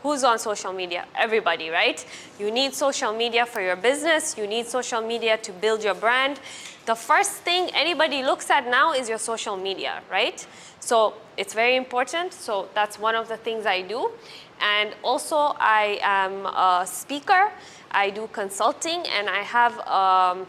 Who's on social media? Everybody, right? You need social media for your business. You need social media to build your brand. The first thing anybody looks at now is your social media, right? So it's very important. So that's one of the things I do. And also I am a speaker. I do consulting, and I have a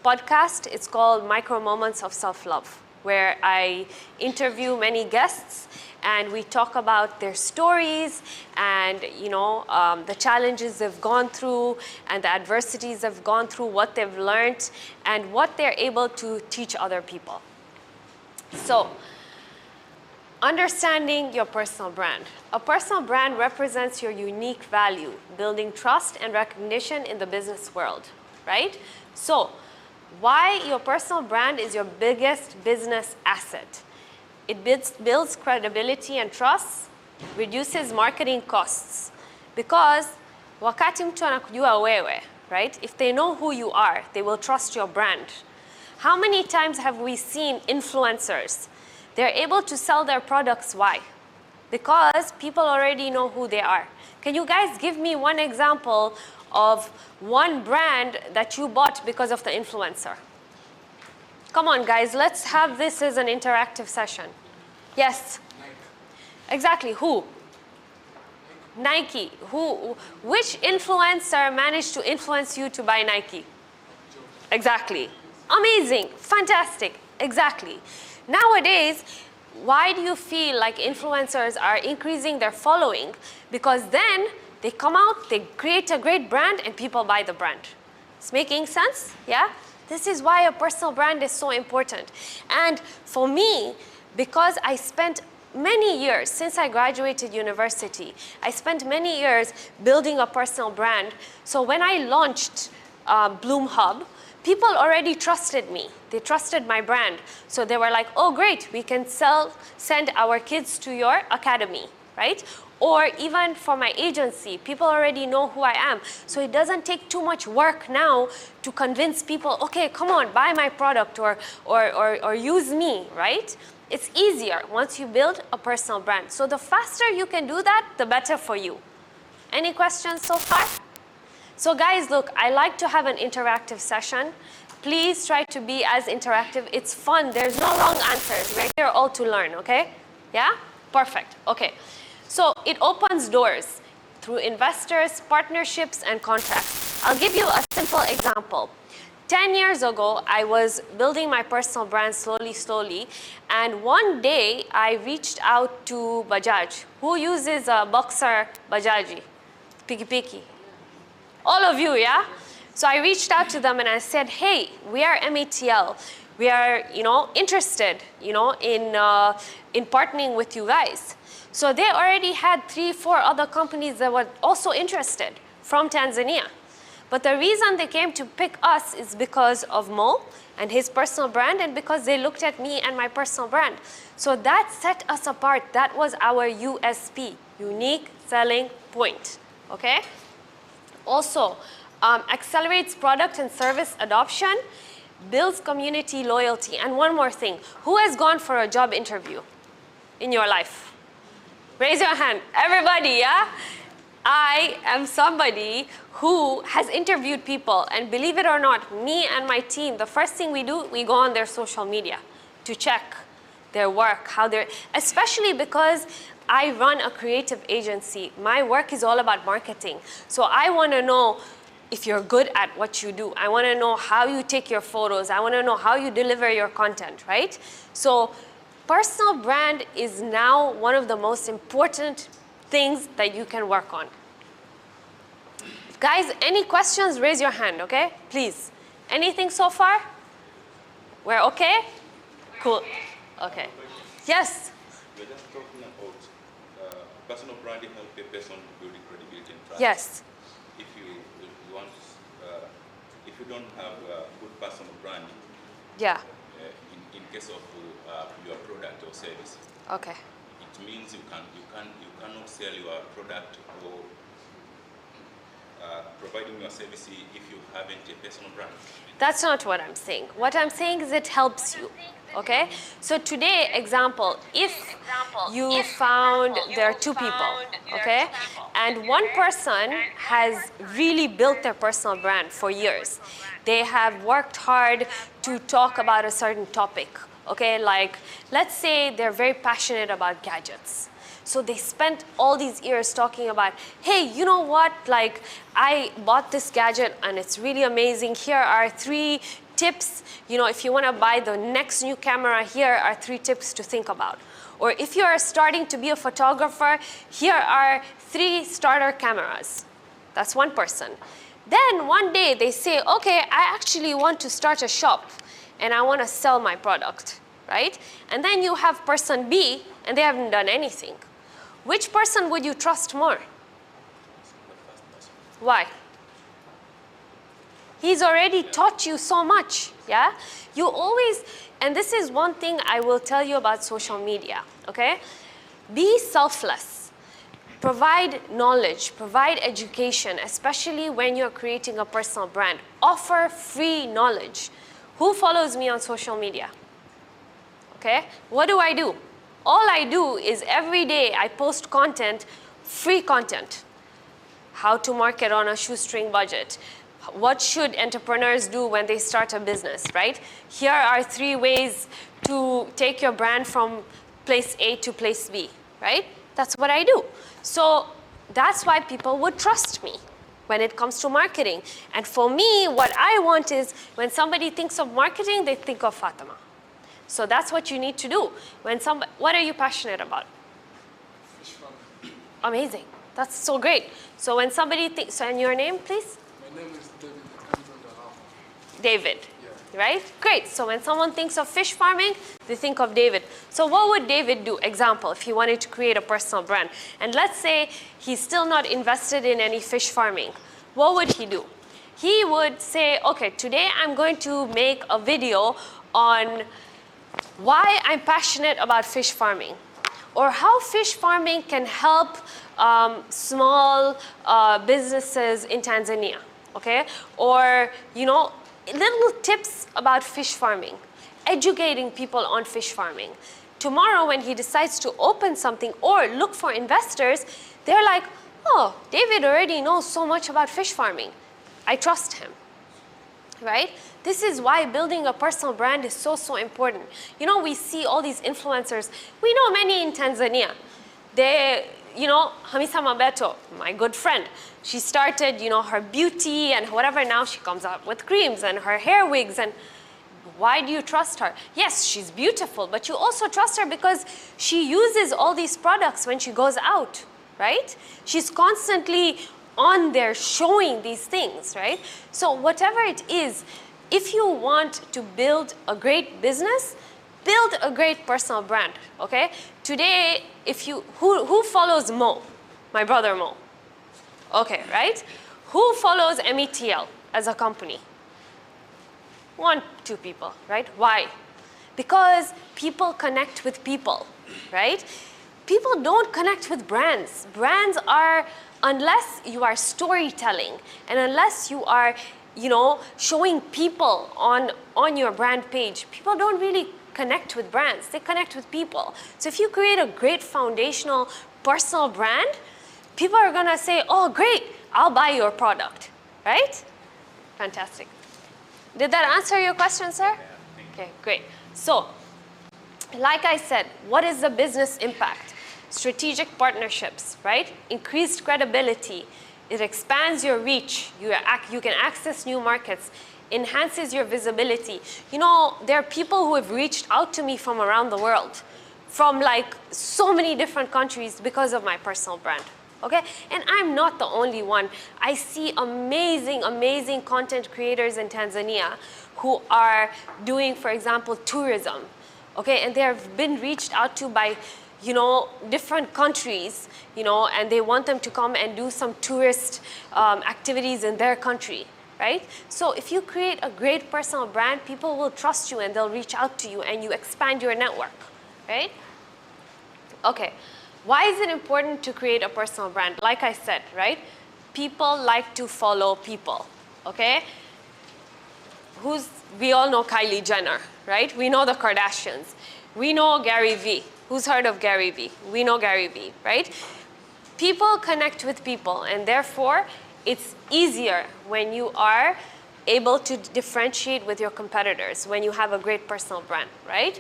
podcast. It's called Micro Moments of Self-Love, where I interview many guests and we talk about their stories and the challenges they've gone through and the adversities they've gone through, what they've learned and what they're able to teach other people. So, understanding your personal brand. A personal brand represents your unique value, building trust and recognition in the business world, right? So, why your personal brand is your biggest business asset. It builds credibility and trust, reduces marketing costs. Because wakati mtu anakujua wewe, right? If they know who you are, they will trust your brand. How many times have we seen influencers? They're able to sell their products. Why? Because people already know who they are. Can you guys give me one example of one brand that you bought because of the influencer? Come on, guys, let's have this as an interactive session. Yes? Nike. Exactly, who? Nike. Who? Which influencer managed to influence you to buy Nike? Exactly. Amazing, fantastic, exactly. Nowadays, why do you feel like influencers are increasing their following? Because then they come out, they create a great brand, and people buy the brand. It's making sense? Yeah? This is why a personal brand is so important. And for me, because I spent many years, since I graduated university, I spent many years building a personal brand. So when I launched Bloom Hub, people already trusted me. They trusted my brand. So they were like, oh great, we can send our kids to your academy, right? Or even for my agency, people already know who I am. So it doesn't take too much work now to convince people, okay, come on, buy my product or use me, right? It's easier once you build a personal brand. So the faster you can do that, the better for you. Any questions so far? So guys, look, I like to have an interactive session. Please try to be as interactive. It's fun. There's no wrong answers. We're here all to learn, okay? Yeah? Perfect. Okay. So it opens doors through investors, partnerships, and contracts. I'll give you a simple example. 10 years ago, I was building my personal brand slowly, and one day I reached out to Bajaj. Who uses a Boxer Bajaji? Piki. All of you, yeah? So I reached out to them and I said, hey, we are METL. We are, interested, in partnering with you guys. So they already had 3-4 other companies that were also interested from Tanzania. But the reason they came to pick us is because of Mo and his personal brand, and because they looked at me and my personal brand. So that set us apart. That was our USP, unique selling point, okay? Also, accelerates product and service adoption, builds community loyalty. And one more thing, who has gone for a job interview in your life? Raise your hand, everybody, yeah? I am somebody who has interviewed people, and believe it or not, me and my team, the first thing we do, we go on their social media to check their work, how they're, especially because I run a creative agency. My work is all about marketing. So I want to know if you're good at what you do. I want to know how you take your photos. I want to know how you deliver your content, right? So personal brand is now one of the most important things that you can work on. Guys, any questions, raise your hand, okay? Please. Anything so far? We're okay? Cool. Okay. Yes? We're just talking about personal branding help a person build credibility and trust. Yes. If you don't have good personal branding, yeah. In case of your product or service, okay. It means you cannot sell your product or providing your service if you haven't a personal brand. That's not what I'm saying. What I'm saying is it helps you. Okay, so today, example, if you found there are two people, okay, and one person has really built their personal brand for years. They have worked hard to talk about a certain topic, okay, like let's say they're very passionate about gadgets. So they spent all these years talking about, hey, you know what, like I bought this gadget and it's really amazing. Here are 3 tips, you know, if you want to buy the next new camera, here are 3 tips to think about. Or if you are starting to be a photographer, here are 3 starter cameras. That's one person. Then one day they say, okay, I actually want to start a shop and I want to sell my product, right? And then you have person B and they haven't done anything. Which person would you trust more? Why? He's already taught you so much, yeah? You always, and this is one thing I will tell you about social media, okay? Be selfless. Provide knowledge, provide education, especially when you're creating a personal brand. Offer free knowledge. Who follows me on social media? Okay, what do? All I do is every day I post content, free content. How to market on a shoestring budget. What should entrepreneurs do when they start a business, right? Here are 3 ways to take your brand from place A to place B, right? That's what I do. So that's why people would trust me when it comes to marketing. And for me, what I want is when somebody thinks of marketing, they think of Fatema. So that's what you need to do. What are you passionate about? Fish farming. Amazing. That's so great. So when somebody thinks, so and your name, please? My name is David. It comes on the half. David, Yeah. right? Great. So when someone thinks of fish farming, they think of David. So what would David do? Example, if he wanted to create a personal brand. And let's say he's still not invested in any fish farming. What would he do? He would say, okay, today I'm going to make a video on why I'm passionate about fish farming, or how fish farming can help small businesses in Tanzania, okay? Or, you know, little tips about fish farming, educating people on fish farming. Tomorrow when he decides to open something or look for investors, they're like, oh, David already knows so much about fish farming. I trust him, right? This is why building a personal brand is so, so important. You know, we see all these influencers. We know many in Tanzania. They, you know, Hamisa Mabeto, my good friend, she started, you know, her beauty and whatever. Now she comes out with creams and her hair wigs. And why do you trust her? Yes, she's beautiful, but you also trust her because she uses all these products when she goes out, right? She's constantly on there showing these things, right? So whatever it is, if you want to build a great business, build a great personal brand, okay? Today, if you, who follows Mo? My brother Mo. Okay, right? Who follows METL as a company? 1, 2 people, right? Why? Because people connect with people, right? People don't connect with brands. Brands are, unless you are storytelling and unless you are, you know, showing people on your brand page, people don't really connect with brands. They connect with people. So if you create a great foundational personal brand, people are gonna say, oh, great, I'll buy your product, right? Fantastic. Did that answer your question, sir? Okay, great. So, like I said, what is the business impact? Strategic partnerships, right? Increased credibility. It expands your reach. You can access new markets. Enhances your visibility. You know, there are people who have reached out to me from around the world, from like so many different countries because of my personal brand. Okay? And I'm not the only one. I see amazing, amazing content creators in Tanzania who are doing, for example, tourism. Okay? And they have been reached out to by, you know, different countries, you know, and they want them to come and do some tourist activities in their country, right? So if you create a great personal brand, people will trust you and they'll reach out to you and you expand your network, right? Okay, why is it important to create a personal brand? Like I said, right? People like to follow people, okay? we all know Kylie Jenner, right? We know the Kardashians. We know Gary Vee. Who's heard of Gary Vee? We know Gary Vee, right? People connect with people, and therefore, it's easier when you are able to differentiate with your competitors, when you have a great personal brand, right?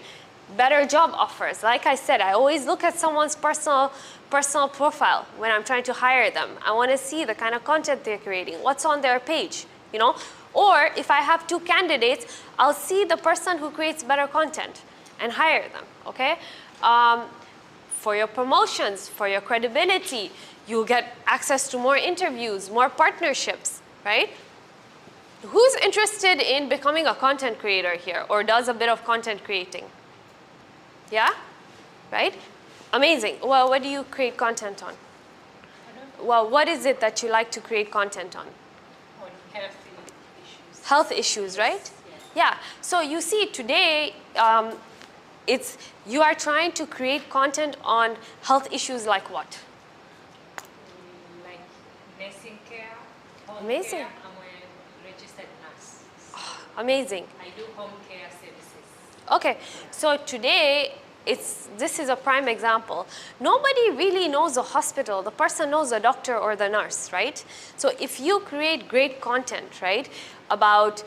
Better job offers. Like I said, I always look at someone's personal profile when I'm trying to hire them. I want to see the kind of content they're creating, what's on their page, you know? Or if I have 2 candidates, I'll see the person who creates better content and hire them, okay? For your promotions, for your credibility, you'll get access to more interviews, more partnerships, right? Who's interested in becoming a content creator here or does a bit of content creating? Yeah? Right? Amazing. Well, what do you create content on? Well, what is it that you like to create content on? On healthy issues. Health issues, right? Yes. Yeah. So you see today, you are trying to create content on health issues like what? Like nursing care, home Amazing. care. I'm a registered nurse. So Amazing. I do home care services. Okay, so today, this is a prime example. Nobody really knows a hospital. The person knows a doctor or the nurse, right? So if you create great content, right, about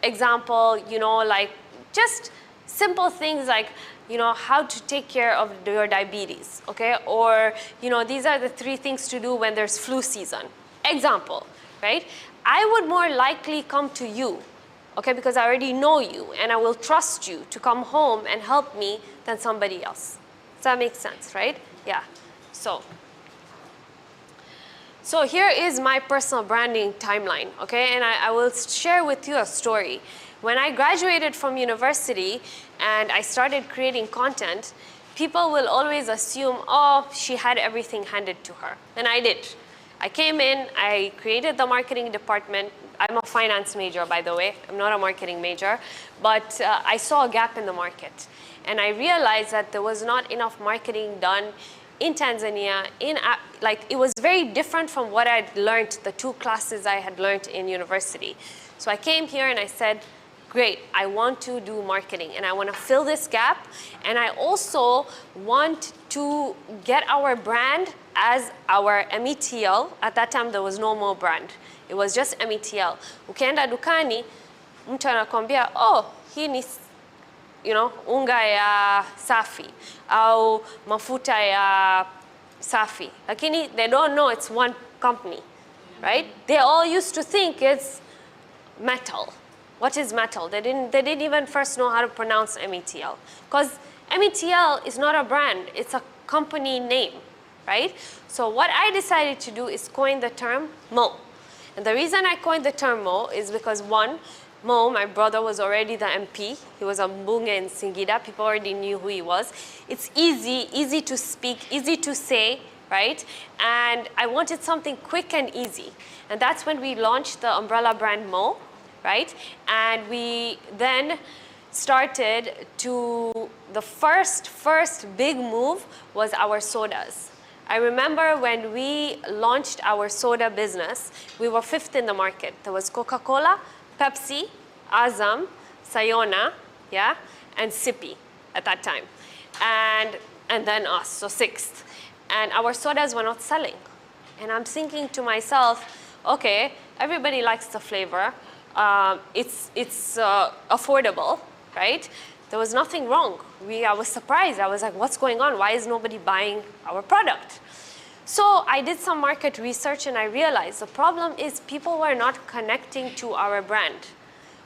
example, you know, like just simple things like, you know, how to take care of your diabetes, okay? Or, you know, these are the 3 things to do when there's flu season. Example, right? I would more likely come to you, okay, because I already know you and I will trust you to come home and help me than somebody else. Does that make sense, right? Yeah. So here is my personal branding timeline, okay? And I will share with you a story. When I graduated from university and I started creating content, people will always assume, oh, she had everything handed to her. And I did. I came in, I created the marketing department. I'm a finance major, by the way. I'm not a marketing major. But I saw a gap in the market. And I realized that there was not enough marketing done in Tanzania. Like, it was very different from what I'd learned, the 2 classes I had learned in university. So I came here and I said, great, I want to do marketing and I want to fill this gap. And I also want to get our brand as our METL. At that time, there was no more brand. It was just METL. Ukienda dukani, mtu anakuambia, oh, hii ni, you know, unga ya safi, au mafuta ya safi. Lakini they don't know it's one company, right? They all used to think it's metal. What is metal? They didn't even first know how to pronounce METL. Because METL is not a brand, it's a company name, right? So what I decided to do is coin the term Mo. And the reason I coined the term Mo is because 1, Mo, my brother, was already the MP. He was a mbunge in Singida. People already knew who he was. It's easy to speak, easy to say, right? And I wanted something quick and easy. And that's when we launched the umbrella brand Mo, right? And we then started to, the first big move was our sodas. I remember when we launched our soda business, we were 5th in the market. There was Coca-Cola, Pepsi, Azam, Sayona, yeah, and Sippy at that time. And then us, so 6th. And our sodas were not selling. And I'm thinking to myself, okay, everybody likes the flavor. It's affordable, right? There was nothing wrong. I was surprised. I was like, what's going on? Why is nobody buying our product? So I did some market research and I realized the problem is people were not connecting to our brand.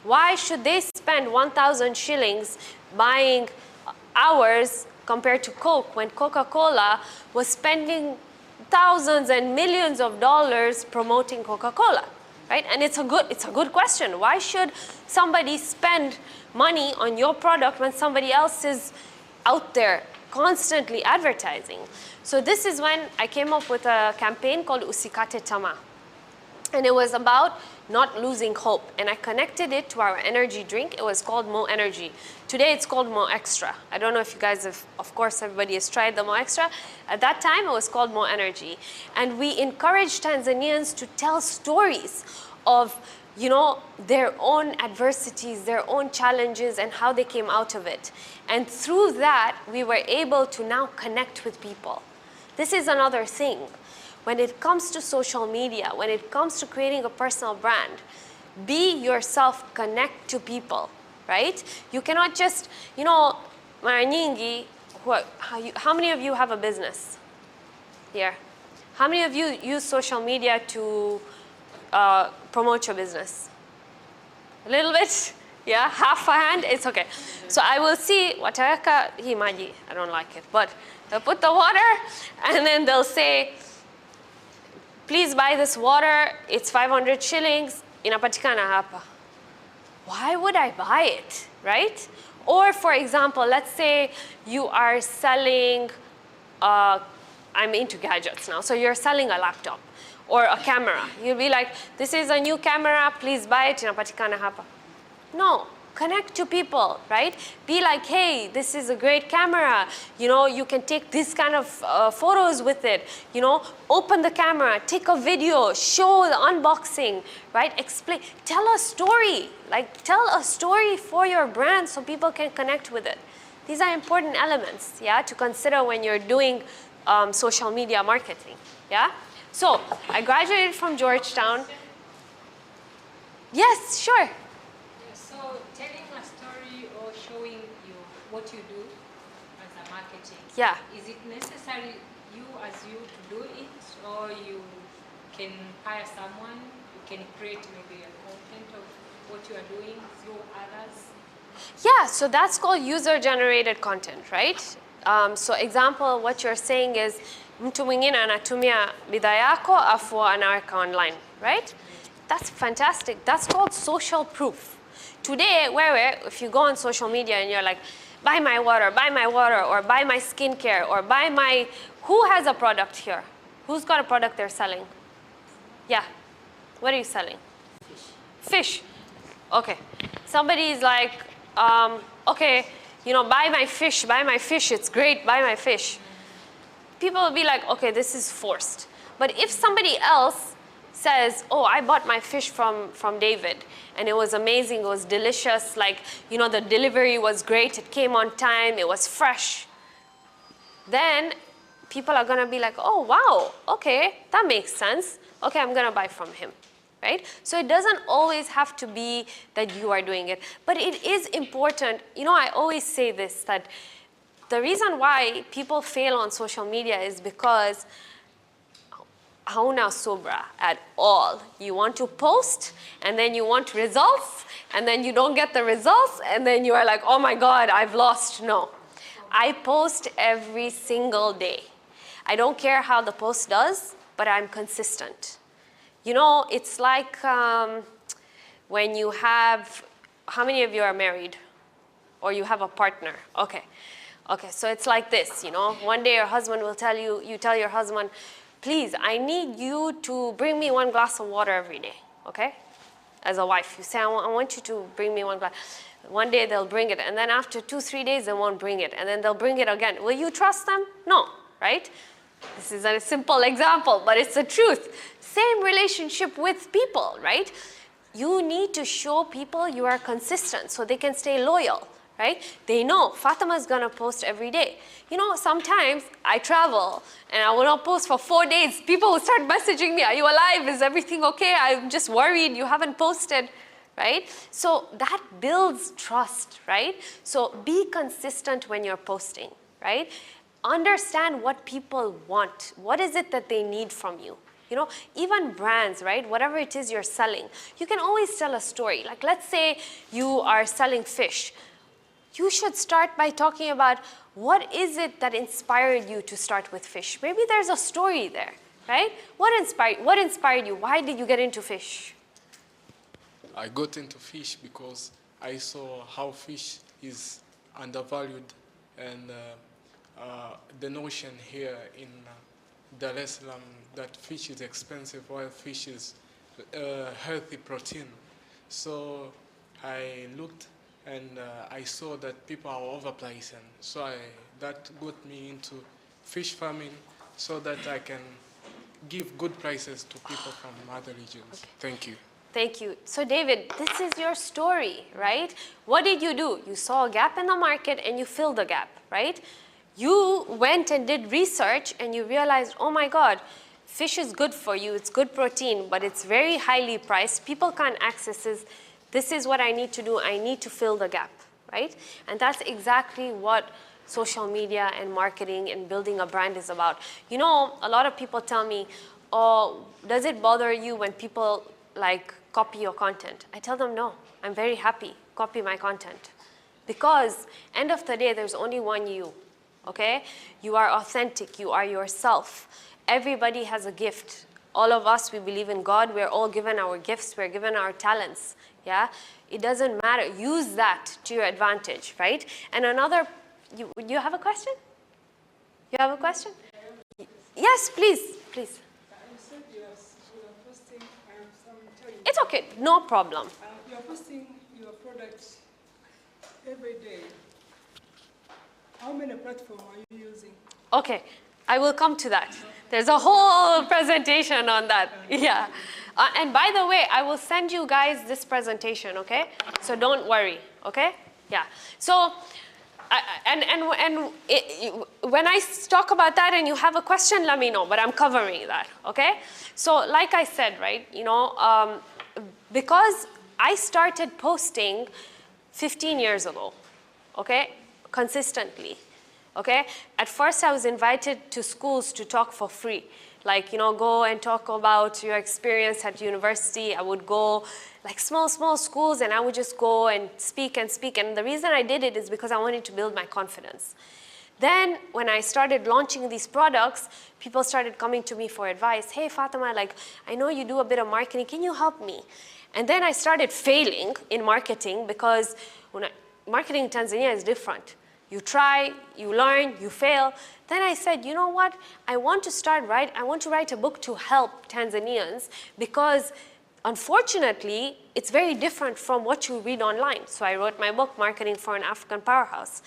Why should they spend 1,000 shillings buying ours compared to Coke when Coca-Cola was spending thousands and millions of dollars promoting Coca-Cola? Right? And it's a good question. Why should somebody spend money on your product when somebody else is out there constantly advertising? So this is when I came up with a campaign called Usikate Tama. And it was about not losing hope. And I connected it to our energy drink. It was called Mo Energy. Today it's called Mo Extra. I don't know if you guys have, of course, everybody has tried the Mo Extra. At that time, it was called Mo Energy. And we encouraged Tanzanians to tell stories of you know, their own adversities, their own challenges, and how they came out of it. And through that, we were able to now connect with people. This is another thing. When it comes to social media, when it comes to creating a personal brand, be yourself, connect to people, right? You cannot just, you know, mara nyingi, how many of you have a business here? How many of you use social media to promote your business? A little bit? Yeah, half a hand, it's okay. So I will see, wataweka hii maji, I don't like it, but they'll put the water and then they'll say, please buy this water, it's 500 shillings, inapatikana hapa. Why would I buy it, right? Or for example, let's say you are selling, I'm into gadgets now, so you're selling a laptop or a camera. You'll be like, this is a new camera, please buy it, inapatikana hapa. No, connect to people, right? Be like, hey, this is a great camera. You know, you can take this kind of photos with it. You know, open the camera, take a video, show the unboxing, right? Explain, tell a story. Like, tell a story for your brand so people can connect with it. These are important elements, yeah, to consider when you're doing social media marketing, yeah? So, I graduated from Georgetown. Yes, sure. So telling a story or showing you what you do as a marketing. Yeah. Is it necessary you to do it, or you can hire someone who can create maybe a content of what you are doing through others? Yeah, so that's called user-generated content, right? So example, what you're saying is, mtu mwingine anatumia bidhaa yako afu anaweka online, right? That's fantastic. That's called social proof. Today, if you go on social media and you're like, buy my water, or buy my skincare, or buy my, who has a product here? Who's got a product they're selling? Yeah, what are you selling? Fish. Okay, somebody's like, okay, you know, buy my fish, it's great, buy my fish. People will be like, okay, this is forced. But if somebody else says, oh, I bought my fish from David, and it was amazing, it was delicious, like, you know, the delivery was great, it came on time, it was fresh, then people are gonna be like, oh, wow, okay, that makes sense. Okay, I'm gonna buy from him, right? So it doesn't always have to be that you are doing it, but it is important. You know, I always say this, that the reason why people fail on social media is because hauna subra at all. You want to post, and then you want results, and then you don't get the results, and then you are like, oh my God, I've lost. No. I post every single day. I don't care how the post does, but I'm consistent. You know, it's like when you have, how many of you are married? Or you have a partner? Okay. Okay, so it's like this, you know. One day your husband will tell you, you tell your husband, please, I need you to bring me 1 glass of water every day, okay? As a wife, you say, I want you to bring me 1 glass. One day they'll bring it, and then after 2-3 days they won't bring it, and then they'll bring it again. Will you trust them? No, right? This is a simple example, but it's the truth. Same relationship with people, right? You need to show people you are consistent so they can stay loyal. Right? They know Fatema is gonna post every day. You know, sometimes I travel and I will not post for 4 days. People will start messaging me, are you alive? Is everything okay? I'm just worried you haven't posted, right? So that builds trust, right? So be consistent when you're posting, right? Understand what people want. What is it that they need from you? You know, even brands, right? Whatever it is you're selling, you can always tell a story. Like, let's say you are selling fish. You should start by talking about what is it that inspired you to start with fish. Maybe there's a story there, right? What inspired you? Why did you get into fish? I got into fish because I saw how fish is undervalued, and the notion here in Dar es Salaam that fish is expensive while fish is healthy protein. So I looked and I saw that people are overpricing. So that got me into fish farming so that I can give good prices to people from other regions. Okay. Thank you. Thank you. So David, this is your story, right? What did you do? You saw a gap in the market and you filled the gap, right? You went and did research and you realized, oh my God, fish is good for you, it's good protein, but it's very highly priced. People can't access this. This is what I need to do. I need to fill the gap, right? And that's exactly what social media and marketing and building a brand is about. You know, a lot of people tell me, oh, does it bother you when people like copy your content? I tell them no, I'm very happy, copy my content. Because end of the day, there's only one you, okay? You are authentic, you are yourself. Everybody has a gift. All of us, we believe in God, we're all given our gifts, we're given our talents, yeah? It doesn't matter, use that to your advantage, right? And another, you have a question? You have a question? Yes, please, please. You said you are posting some time. It's okay, no problem. You are posting your products every day. How many platforms are you using? Okay, I will come to that. There's a whole presentation on that. Yeah. And by the way, I will send you guys this presentation, okay? So don't worry, okay? Yeah. So, when I talk about that and you have a question, let me know, but I'm covering that, okay? So like I said, right, you know, because I started posting 15 years ago, okay, consistently, okay? At first I was invited to schools to talk for free. Like, you know, go and talk about your experience at university. I would go like small schools and I would just go and speak and speak. And the reason I did it is because I wanted to build my confidence. Then when I started launching these products, people started coming to me for advice. Hey, Fatema, like, I know you do a bit of marketing. Can you help me? And then I started failing in marketing because marketing in Tanzania is different. You try, you learn, you fail. Then I said, you know what? I want to write a book to help Tanzanians because unfortunately, it's very different from what you read online. So I wrote my book, Marketing for an African Powerhouse.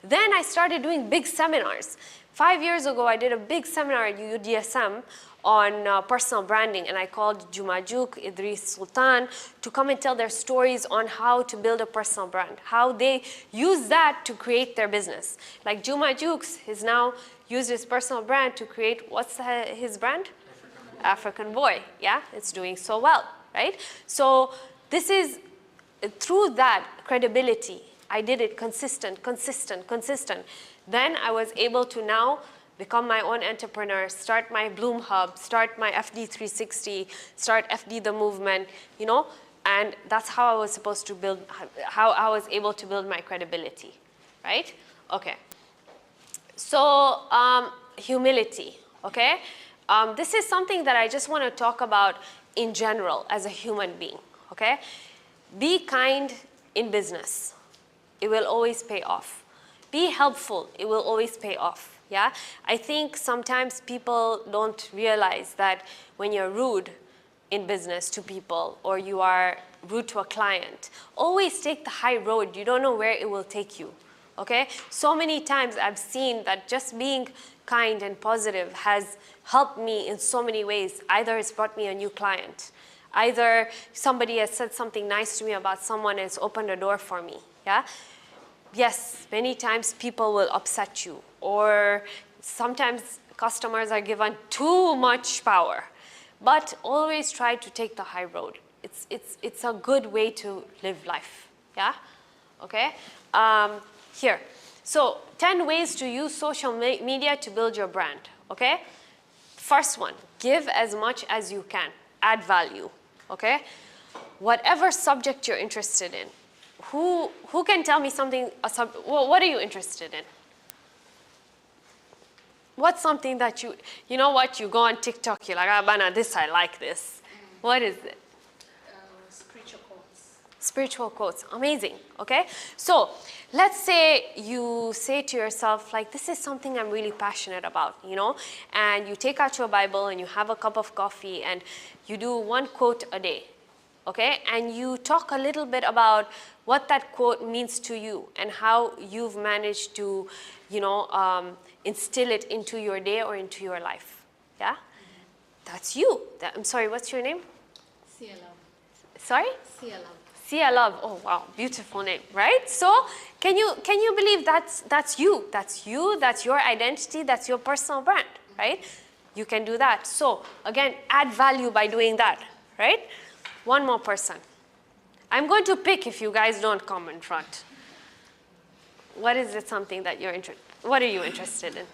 Then I started doing big seminars. 5 years ago, I did a big seminar at UDSM on personal branding, and I called Jumajuk, Idris Sultan to come and tell their stories on how to build a personal brand, how they use that to create their business. Like Jumajuk has now used his personal brand to create, what's his brand? African Boy, yeah? It's doing so well, right? So this is, through that credibility, I did it consistent. Then I was able to now become my own entrepreneur, start my Bloom Hub, start my FD 360, start FD the movement, you know, and that's how I was supposed to build, how I was able to build my credibility, right? Okay. So humility, okay? This is something that I just want to talk about in general as a human being, okay? Be kind in business. It will always pay off. Be helpful. It will always pay off. Yeah, I think sometimes people don't realize that when you're rude in business to people or you are rude to a client, always take the high road. You don't know where it will take you, okay? So many times I've seen that just being kind and positive has helped me in so many ways. Either it's brought me a new client, either somebody has said something nice to me about someone and it's opened a door for me, yeah? Yes, many times people will upset you, or sometimes customers are given too much power, but always try to take the high road. It's a good way to live life, yeah? Okay, here. So 10 ways to use social media to build your brand, okay? First one, give as much as you can, add value, okay? Whatever subject you're interested in. Who can tell me something, what are you interested in? What's something that you know what, you go on TikTok, you're like, ah, Bana, I like this. What is it? Spiritual quotes. Spiritual quotes, amazing, okay? So let's say you say to yourself, like, this is something I'm really passionate about, you know? And you take out your Bible and you have a cup of coffee and you do one quote a day, okay? And you talk a little bit about what that quote means to you and how you've managed to, you know, instill it into your day or into your life, yeah? That's you. I'm sorry, what's your name? Sorry? Salaam. Sia Love. Oh wow, beautiful name, right? So can you believe that's you? That's you, that's your identity, that's your personal brand, right? You can do that. So again, add value by doing that, right? One more person. I'm going to pick if you guys don't come in front. What is it something that you're interested what are you interested in?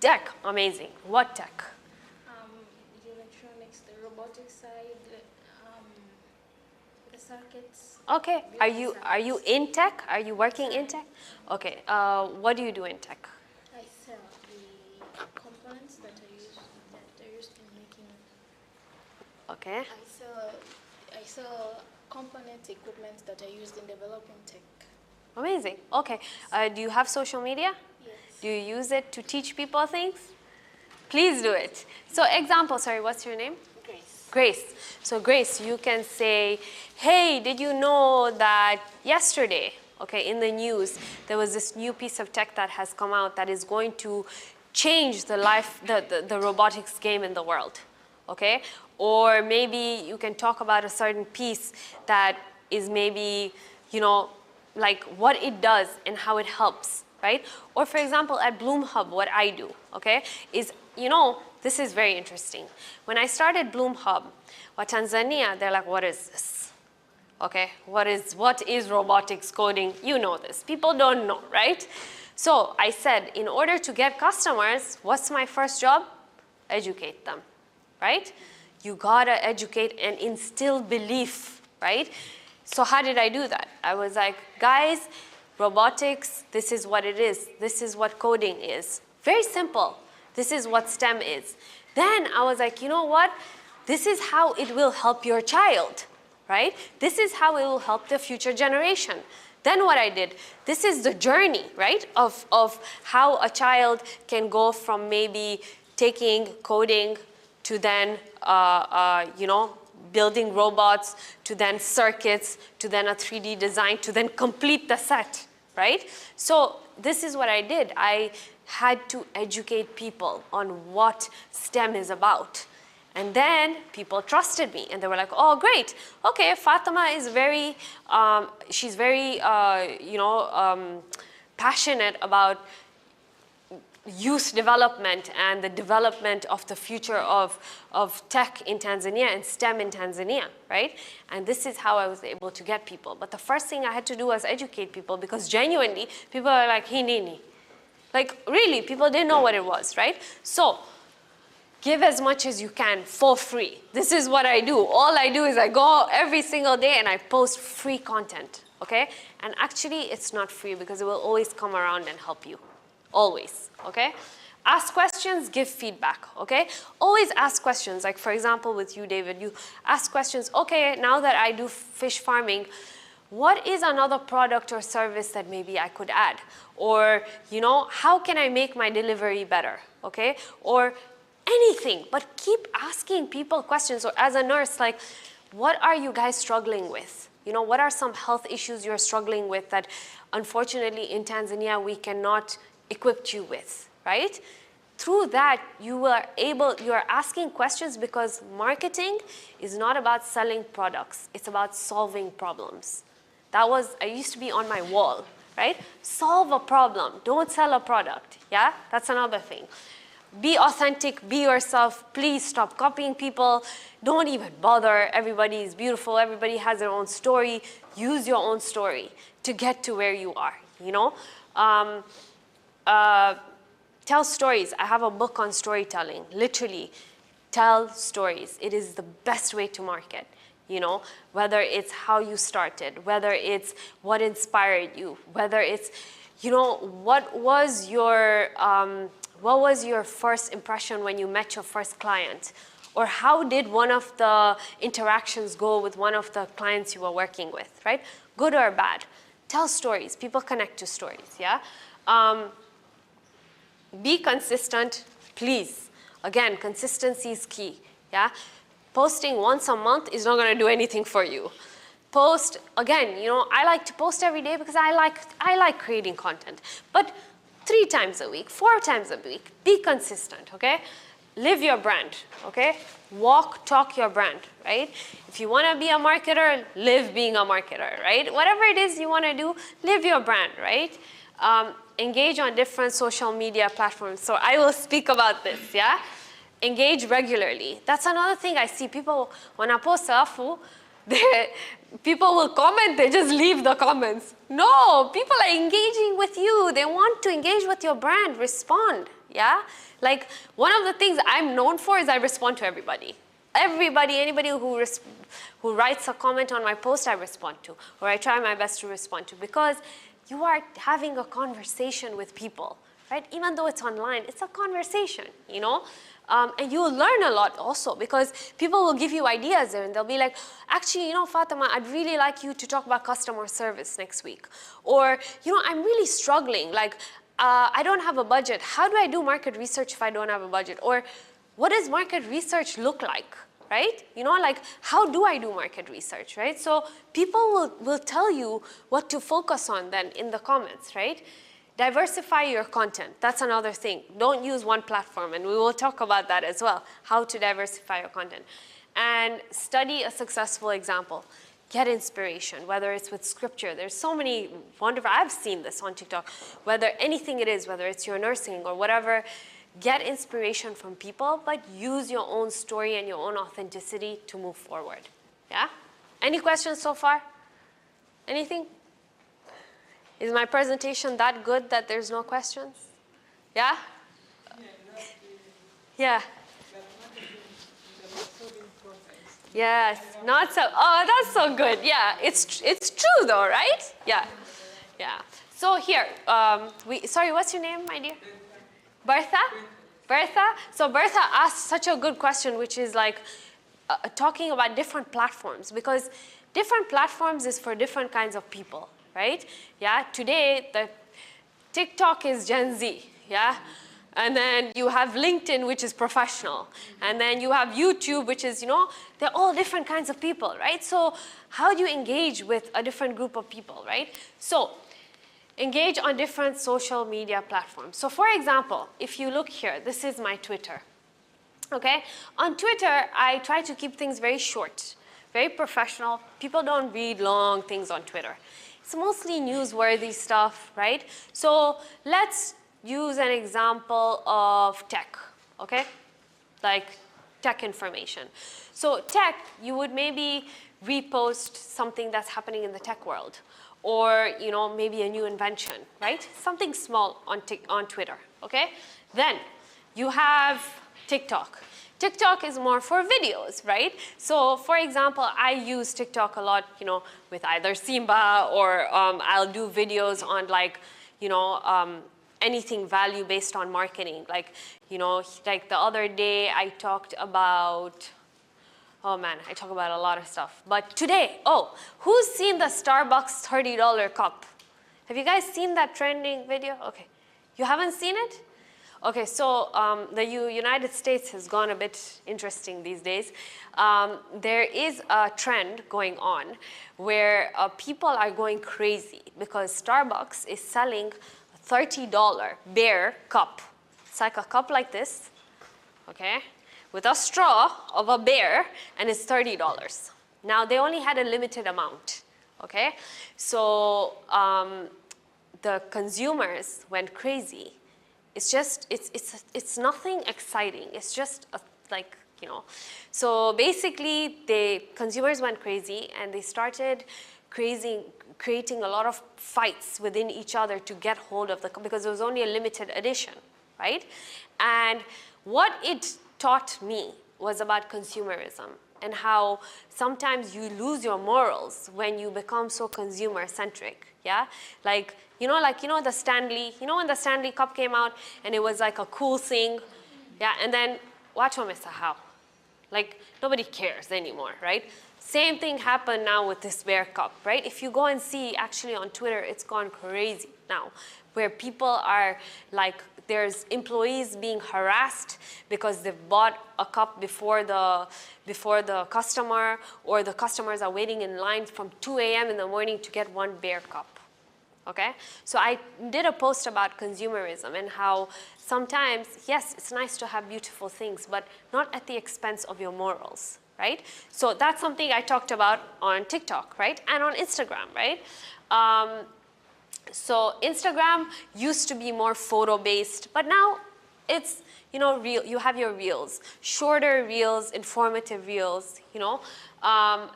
Tech. Amazing. What tech? The electronics, the robotics side, the circuits. Okay. Are you in tech? Are you working in tech? Okay. What do you do in tech? I sell the components that are used in making. Okay. I sell component equipment that are used in developing tech. Amazing. Okay. Do you have social media? Yes. Do you use it to teach people things? Please do it. So example, sorry, what's your name? Grace. Grace. So Grace, you can say, hey, did you know that yesterday, okay, in the news, there was this new piece of tech that has come out that is going to change the robotics game in the world, okay? Or maybe you can talk about a certain piece that is maybe, like what it does and how it helps, right? Or for example, at Bloom Hub, what I do, okay, is, this is very interesting. When I started Bloom Hub, Tanzania, they're like, what is this? Okay, what is robotics coding? You know this. People don't know, right? So I said, in order to get customers, what's my first job? Educate them, right? You gotta educate and instill belief, right? So how did I do that? I was like, guys, robotics, this is what it is. This is what coding is. Very simple. This is what STEM is. Then I was like, you know what? This is how it will help your child, right? This is how it will help the future generation. Then what I did, this is the journey, right, of how a child can go from maybe taking coding to then, building robots, to then circuits, to then a 3D design, to then complete the set, right? So this is what I did. I had to educate people on what STEM is about. And then people trusted me, and they were like, oh, great. Okay, Fatema is very, she's very, passionate about youth development and the development of the future of tech in Tanzania and STEM in Tanzania, right? And this is how I was able to get people. But the first thing I had to do was educate people, because genuinely, people are like, hey, Nini. Like, really, people didn't know what it was, right? So, give as much as you can for free. This is what I do. All I do is I go every single day and I post free content, okay? And actually, it's not free because it will always come around and help you. Always, okay? Ask questions, give feedback, okay? Always ask questions. Like, for example, with you, David, you ask questions, okay, now that I do fish farming, what is another product or service that maybe I could add? Or, how can I make my delivery better, okay? Or anything, but keep asking people questions. Or as a nurse, like, what are you guys struggling with? What are some health issues you're struggling with that, unfortunately, in Tanzania, we cannot equip you with, right? Through that, you are asking questions, because marketing is not about selling products. It's about solving problems. I used to be on my wall, right? Solve a problem, don't sell a product, yeah? That's another thing. Be authentic, be yourself. Please stop copying people. Don't even bother. Everybody is beautiful. Everybody has their own story. Use your own story to get to where you are, Tell stories. I have a book on storytelling. Literally, tell stories. It is the best way to market, whether it's how you started, whether it's what inspired you, whether it's, what was your first impression when you met your first client? Or how did one of the interactions go with one of the clients you were working with, right? Good or bad. Tell stories. People connect to stories, yeah? Be consistent, please. Again, consistency is key, yeah? Posting once a month is not gonna do anything for you. Post, again, I like to post every day because I like creating content. But 3 times a week, 4 times a week, be consistent, okay? live your brand, okay? Walk, talk your brand, right? If you want to be a marketer, live being a marketer, right? Whatever it is you want to do, live your brand, right? Engage on different social media platforms. So I will speak about this, yeah? Engage regularly. That's another thing I see. People, when I post Afu, people will comment, they just leave the comments. No, people are engaging with you. They want to engage with your brand, respond, yeah? Like, one of the things I'm known for is I respond to everybody. Everybody, anybody who writes a comment on my post, I respond to, or I try my best to respond to, because you are having a conversation with people, right? Even though it's online, it's a conversation, you know? And you'll learn a lot also, because people will give you ideas and they'll be like, actually, you know, Fatema, I'd really like you to talk about customer service next week. Or, you know, I'm really struggling, like, I don't have a budget. How do I do market research if I don't have a budget? Or what does market research look like, right? You know, like, how do I do market research, right? So people will tell you what to focus on then in the comments, right? Diversify your content. That's another thing. Don't use one platform, and we will talk about that as well, how to diversify your content. And study a successful example. Get inspiration, whether it's with scripture. There's so many wonderful, I've seen this on TikTok, whether anything it is, whether it's your nursing or whatever, get inspiration from people, but use your own story and your own authenticity to move forward, yeah? Any questions so far? Anything? Is my presentation that good that there's no questions? Yeah? Yeah. Yes, not so, oh, that's so good. Yeah, it's true though, right? Yeah, yeah. So here, sorry, what's your name, my dear? Bertha? Bertha? So Bertha asked such a good question, which is like talking about different platforms, because different platforms is for different kinds of people, right? Yeah, today the TikTok is Gen Z, yeah? And then you have LinkedIn, which is professional. And then you have YouTube, which is, you know, they're all different kinds of people, right? So how do you engage with a different group of people, right? So engage on different social media platforms. So for example, if you look here, this is my Twitter, okay? On Twitter, I try to keep things very short, very professional. People don't read long things on Twitter. It's mostly newsworthy stuff, right? So let's use an example of tech, okay? Like tech information. So tech, you would maybe repost something that's happening in the tech world, or, you know, maybe a new invention, right? Something small on Twitter, okay? Then you have TikTok. TikTok is more for videos, right? So for example, I use TikTok a lot, you know, with either Simba, or I'll do videos on, like, you know, anything value based on marketing. Like, you know, like the other day I talked about, oh man, I talk about a lot of stuff. But today, oh, who's seen the Starbucks $30 cup? Have you guys seen that trending video? Okay, you haven't seen it? Okay, so the United States has gone a bit interesting these days. There is a trend going on where people are going crazy because Starbucks is selling $30 bear cup. It's like a cup like this, okay, with a straw of a bear, and it's $30. Now, they only had a limited amount, okay? So the consumers went crazy. It's just, it's nothing exciting. It's just like, you know. So basically, consumers went crazy, and they started creating a lot of fights within each other to get hold of because it was only a limited edition, right? And what it taught me was about consumerism and how sometimes you lose your morals when you become so consumer-centric, yeah? Like, you know the Stanley, you know when the Stanley Cup came out and it was like a cool thing, yeah? And then, watch how. Like, nobody cares anymore, right? Same thing happened now with this bear cup, right? If you go and see, actually on Twitter, it's gone crazy now, where people are like, there's employees being harassed because they've bought a cup before the customer, or the customers are waiting in line from 2 a.m. in the morning to get one bear cup. Okay, so I did a post about consumerism and how sometimes, yes, it's nice to have beautiful things, but not at the expense of your morals, right? So that's something I talked about on TikTok, right? And on Instagram, right? So Instagram used to be more photo-based, but now it's, you know, you have your reels, shorter reels, informative reels, you know.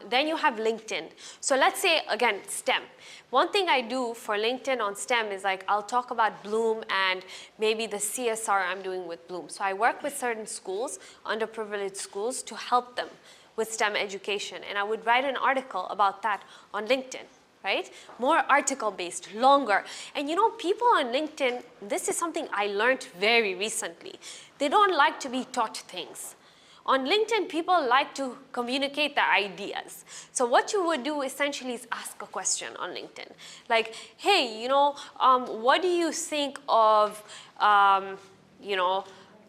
Then you have LinkedIn. So let's say, again, STEM. One thing I do for LinkedIn on STEM is like, I'll talk about Bloom and maybe the CSR I'm doing with Bloom. So I work with certain schools, underprivileged schools, to help them with STEM education. And I would write an article about that on LinkedIn. Right? More article-based, longer. And you know, people on LinkedIn, this is something I learned very recently. They don't like to be taught things. On LinkedIn, people like to communicate their ideas. So what you would do essentially is ask a question on LinkedIn. Like, hey, you know, what do you think of, you know,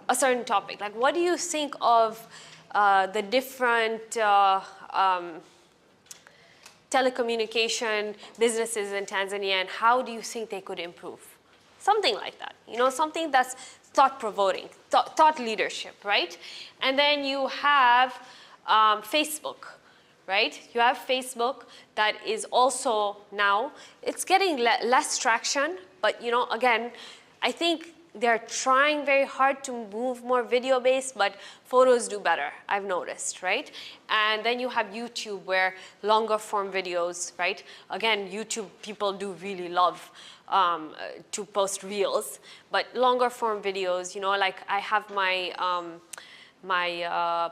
a certain topic? Like, what do you think of the different telecommunication businesses in Tanzania, and how do you think they could improve? Something like that, you know, something that's thought-provoking, thought leadership, right? And then you have Facebook, right? You have Facebook that is also now, it's getting less traction, but you know, again, I think they're trying very hard to move more video-based, but photos do better, I've noticed, right? And then you have YouTube, where longer form videos, right? Again, YouTube people do really love to post reels, but longer form videos, you know, like I have my,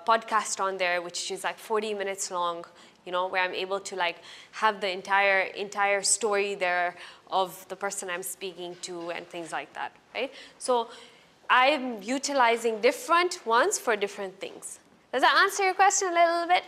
podcast on there, which is like 40 minutes long, you know, where I'm able to like have the entire story there of the person I'm speaking to and things like that, right? So I'm utilizing different ones for different things. Does that answer your question a little bit?